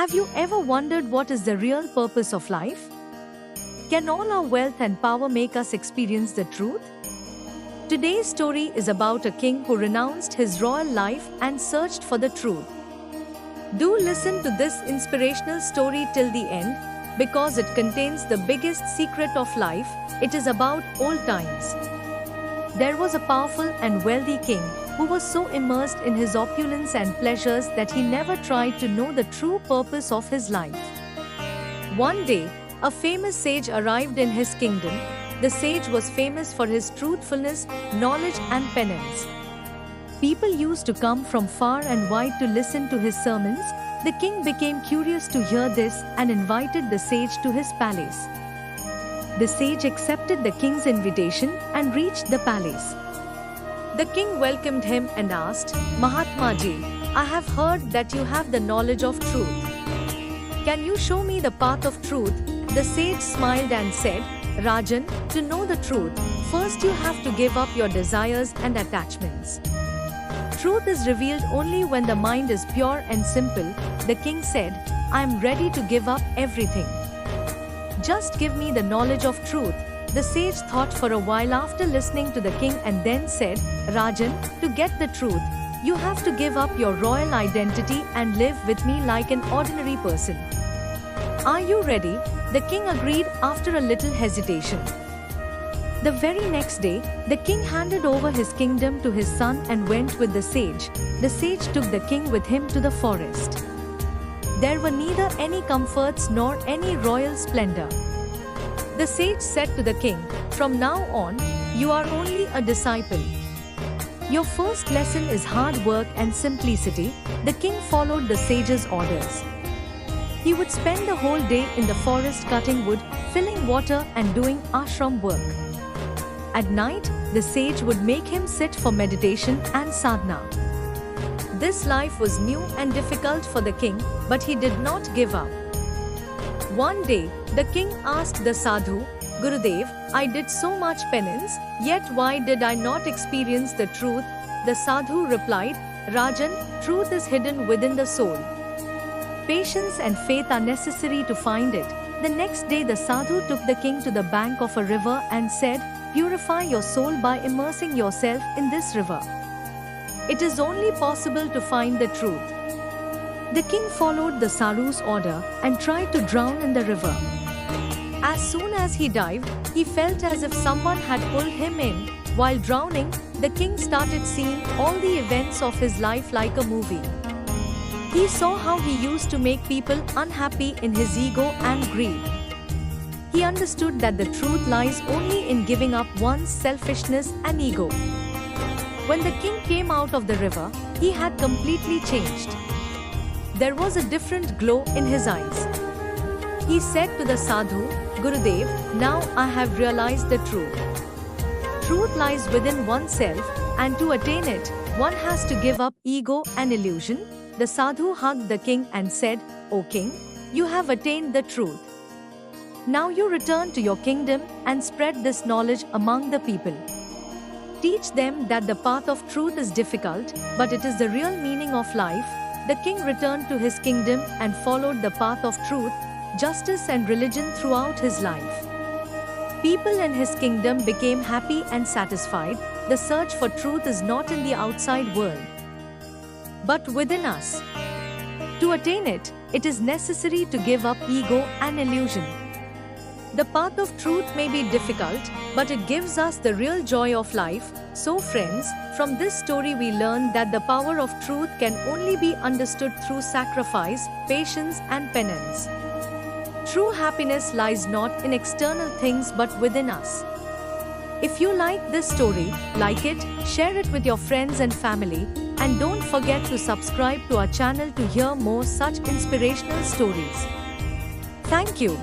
Have you ever wondered what is the real purpose of life? Can all our wealth and power make us experience the truth? Today's story is about a king who renounced his royal life and searched for the truth. Do listen to this inspirational story till the end, because it contains the biggest secret of life. It is about old times. There was a powerful and wealthy king who was so immersed in his opulence and pleasures that he never tried to know the true purpose of his life. One day, a famous sage arrived in his kingdom. The sage was famous for his truthfulness, knowledge, and penance. People used to come from far and wide to listen to his sermons. The king became curious to hear this and invited the sage to his palace. The sage accepted the king's invitation and reached the palace. The king welcomed him and asked, "Mahatma Ji, I have heard that you have the knowledge of truth. Can you show me the path of truth?" The sage smiled and said, "Rajan, to know the truth, first you have to give up your desires and attachments. Truth is revealed only when the mind is pure and simple." The king said, "I am ready to give up everything. Just give me the knowledge of truth." The sage thought for a while after listening to the king and then said, "Rajan, to get the truth, you have to give up your royal identity and live with me like an ordinary person. Are you ready?" The king agreed after a little hesitation. The very next day, the king handed over his kingdom to his son and went with the sage. The sage took the king with him to the forest. There were neither any comforts nor any royal splendor. The sage said to the king, "From now on, you are only a disciple. Your first lesson is hard work and simplicity." The king followed the sage's orders. He would spend the whole day in the forest cutting wood, filling water, and doing ashram work. At night, the sage would make him sit for meditation and sadhana. This life was new and difficult for the king, but he did not give up. One day, the king asked the sadhu, "Gurudev, I did so much penance, yet why did I not experience the truth?" The sadhu replied, "Rajan, truth is hidden within the soul. Patience and faith are necessary to find it." The next day, the sadhu took the king to the bank of a river and said, "Purify your soul by immersing yourself in this river. It is only possible to find the truth." The king followed the sadhu's order and tried to drown in the river. As soon as he dived, he felt as if someone had pulled him in. While drowning, the king started seeing all the events of his life like a movie. He saw how he used to make people unhappy in his ego and greed. He understood that the truth lies only in giving up one's selfishness and ego. When the king came out of the river, he had completely changed. There was a different glow in his eyes. He said to the sadhu, "Gurudev, now I have realized the truth. Truth lies within oneself, and to attain it, one has to give up ego and illusion." The sadhu hugged the king and said, "O king, you have attained the truth. Now you return to your kingdom and spread this knowledge among the people. Teach them that the path of truth is difficult, but it is the real meaning of life." The king returned to his kingdom and followed the path of truth, justice, and religion throughout his life. People in his kingdom became happy and satisfied. The search for truth is not in the outside world, but within us. To attain it, it is necessary to give up ego and illusion. The path of truth may be difficult, but it gives us the real joy of life. So friends, from this story we learn that the power of truth can only be understood through sacrifice, patience, and penance. True happiness lies not in external things but within us. If you like this story, like it, share it with your friends and family, and don't forget to subscribe to our channel to hear more such inspirational stories. Thank you.